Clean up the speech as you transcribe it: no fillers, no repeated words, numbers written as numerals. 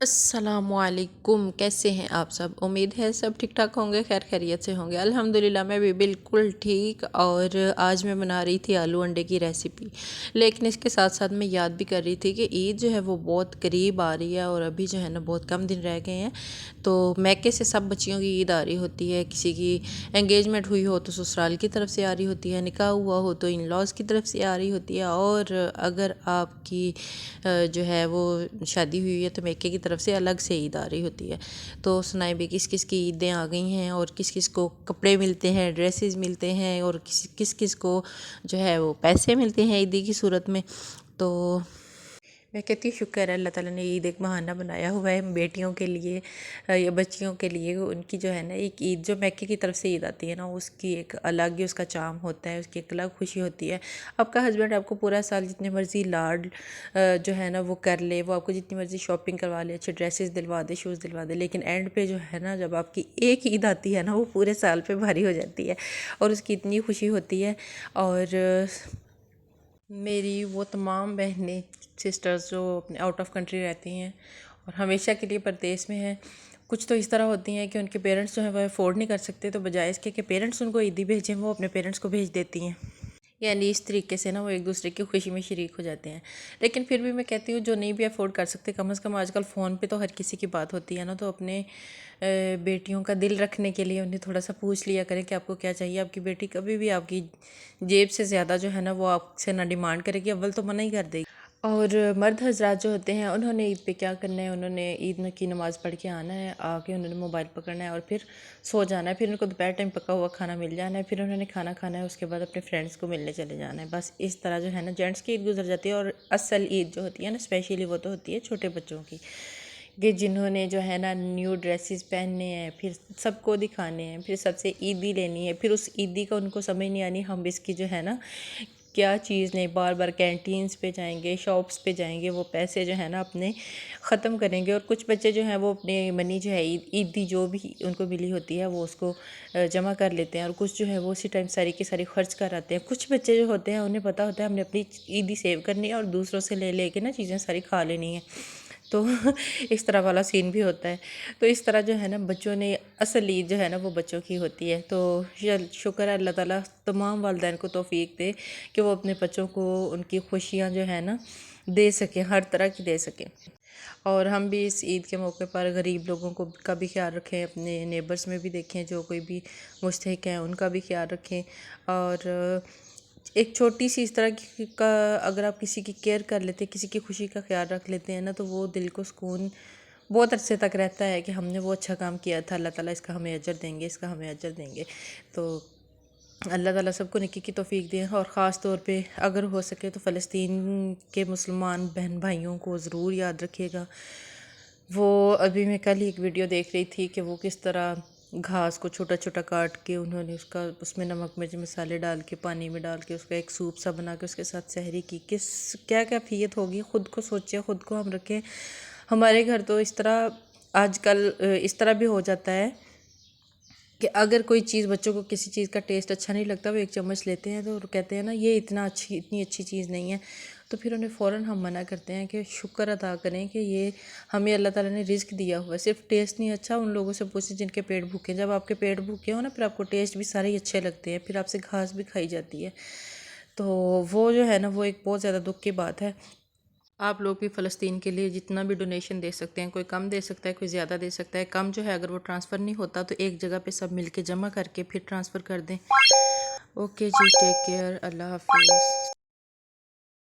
अस्सलामुअलैकुम। कैसे हैं आप सब? उम्मीद है सब ठीक ठाक होंगे, खैर खैरियत से होंगे। अल्हम्दुलिल्लाह मैं भी बिल्कुल ठीक। और आज मैं बना रही थी आलू अंडे की रेसिपी, लेकिन इसके साथ साथ मैं याद भी कर रही थी कि ईद जो है वो बहुत करीब आ रही है और अभी जो है ना बहुत कम दिन रह गए हैं। तो मैके से सब बच्चियों की ईद आ रही होती है, किसी की एंगेजमेंट हुई हो तो ससुराल की तरफ से आ रही होती है, निकाह हुआ हो तो इन लॉज़ की तरफ से आ रही होती है, और अगर आपकी जो है वो शादी हुई है तो मैके की तरफ से अलग से ईद आ रही होती है। तो सुनाए भी किस किस की ईदें आ गई हैं और किस किस को कपड़े मिलते हैं, ड्रेसेस मिलते हैं, और किस किस को जो है वो पैसे मिलते हैं ईदी की सूरत में। तो मैं कहती हूँ शुक्र है अल्लाह ताला ने ईद एक बहाना बनाया हुआ है बेटियों के लिए या बच्चियों के लिए। उनकी जो है ना एक ईद जो मैके की तरफ से ईद आती है ना, उसकी एक अलग ही उसका चार्म होता है, उसकी एक अलग खुशी होती है। आपका हस्बैंड आपको पूरा साल जितने मर्ज़ी लाड जो है ना वो कर ले, वो आपको जितनी मर्ज़ी शॉपिंग करवा ले, अच्छे ड्रेसेस दिलवा दे, शूज़ दिलवा दे, लेकिन एंड पे जो है ना जब आपकी एक ईद आती है ना वो पूरे साल पे भारी हो जाती है और उसकी इतनी खुशी होती है। और मेरी वो तमाम बहनें सिस्टर्स जो अपने आउट ऑफ कंट्री रहती हैं और हमेशा के लिए परदेश में हैं, कुछ तो इस तरह होती हैं कि उनके पेरेंट्स जो हैं वो अफोर्ड नहीं कर सकते, तो बजाय इसके कि पेरेंट्स उनको ईदी भेजें वो अपने पेरेंट्स को भेज देती हैं। यानी इस तरीके से ना वो एक दूसरे की खुशी में शरीक हो जाते हैं। लेकिन फिर भी मैं कहती हूँ जो नहीं भी अफोर्ड कर सकते, कम से कम आजकल फ़ोन पे तो हर किसी की बात होती है ना, तो अपने बेटियों का दिल रखने के लिए उन्हें थोड़ा सा पूछ लिया करें कि आपको क्या चाहिए। आपकी बेटी कभी भी आपकी जेब से ज़्यादा जो है ना वो आपसे ना डिमांड करेगी, अव्वल तो मना ही कर देगी। और मर्द हजरात जो होते हैं उन्होंने ईद पे क्या करना है, उन्होंने ईद की नमाज़ पढ़ के आना है, आके उन्होंने मोबाइल पकड़ना है और फिर सो जाना है। फिर उनको दोपहर टाइम पका हुआ खाना मिल जाना है, फिर उन्होंने खाना खाना है, उसके बाद अपने फ्रेंड्स को मिलने चले जाना है। बस इस तरह जो है ना जेंट्स की ईद गुजर जाती है। और असल ईद जो होती है ना स्पेशली वो तो होती है छोटे बच्चों की, कि जिन्होंने जो है ना न्यू ड्रेसेस पहनने हैं, फिर सबको दिखाने हैं, फिर सबसे ईदी लेनी है, फिर उस ईदी का उनको समझ नहीं आनी हम इसकी जो है ना क्या चीज़ नहीं, बार बार कैंटीन्स पे जाएंगे, शॉप्स पे जाएंगे, वो पैसे जो है ना अपने ख़त्म करेंगे। और कुछ बच्चे जो हैं वो अपने मनी जो है ईदी जो भी उनको मिली होती है वो उसको जमा कर लेते हैं, और कुछ जो है वो उसी टाइम सारी की सारी खर्च कर आते हैं। कुछ बच्चे जो होते हैं उन्हें पता होता है हमने अपनी ईदी सेव करनी है और दूसरों से ले लेके ना चीज़ें सारी खा लेनी है, तो इस तरह वाला सीन भी होता है। तो इस तरह जो है ना बच्चों ने असल ईद जो है ना वो बच्चों की होती है। तो शुक्र है अल्लाह ताला तमाम वालिदैन को तौफीक दे कि वो अपने बच्चों को उनकी खुशियाँ जो है ना दे सकें, हर तरह की दे सकें। और हम भी इस ईद के मौके पर गरीब लोगों को का भी ख्याल रखें, अपने नेबर्स में भी देखें जो कोई भी मुस्तहिक हैं उनका भी ख्याल रखें। और एक छोटी सी इस तरह की का अगर आप किसी की केयर कर लेते हैं, किसी की खुशी का ख्याल रख लेते हैं ना, तो वो दिल को सुकून बहुत अरसे तक रहता है कि हमने वो अच्छा काम किया था, अल्लाह ताला इसका हमें अजर देंगे, इसका हमें अजर देंगे। तो अल्लाह ताला सबको नेकी की तौफीक दे। और ख़ास तौर पे अगर हो सके तो फ़लस्तीन के मुसलमान बहन भाइयों को ज़रूर याद रखिएगा। वो अभी मैं कल ही एक वीडियो देख रही थी कि वो किस तरह घास को छोटा छोटा काट के उन्होंने उसका उसमें नमक मिर्च मसाले डाल के पानी में डाल के उसका एक सूप सा बना के उसके साथ सहरी की। किस क्या कैफियत होगी, ख़ुद को सोचें, ख़ुद को हम रखें। हमारे घर तो इस तरह आजकल इस तरह भी हो जाता है कि अगर कोई चीज़ बच्चों को किसी चीज़ का टेस्ट अच्छा नहीं लगता, वो एक चम्मच लेते हैं तो कहते हैं ना ये इतनी अच्छी चीज़ नहीं है, तो फिर उन्हें फ़ौरन हम मना करते हैं कि शुक्र अदा करें कि ये हमें अल्लाह ताला ने रिज़्क दिया हुआ है। सिर्फ टेस्ट नहीं अच्छा, उन लोगों से पूछें जिनके पेट भूखे। जब आपके पेट भूखे हो ना फिर आपको टेस्ट भी सारे ही अच्छे लगते हैं, फिर आपसे घास भी खाई जाती है। तो वो जो है ना वो एक बहुत ज़्यादा दुख की बात है। आप लोग भी फ़लस्तीन के लिए जितना भी डोनेशन दे सकते हैं, कोई कम दे सकता है, कोई ज़्यादा दे सकता है। कम जो है अगर वो ट्रांसफ़र नहीं होता तो एक जगह पे सब मिलके जमा करके फिर ट्रांसफ़र कर दें। ओके जी, टेक केयर, अल्लाह हाफिज़।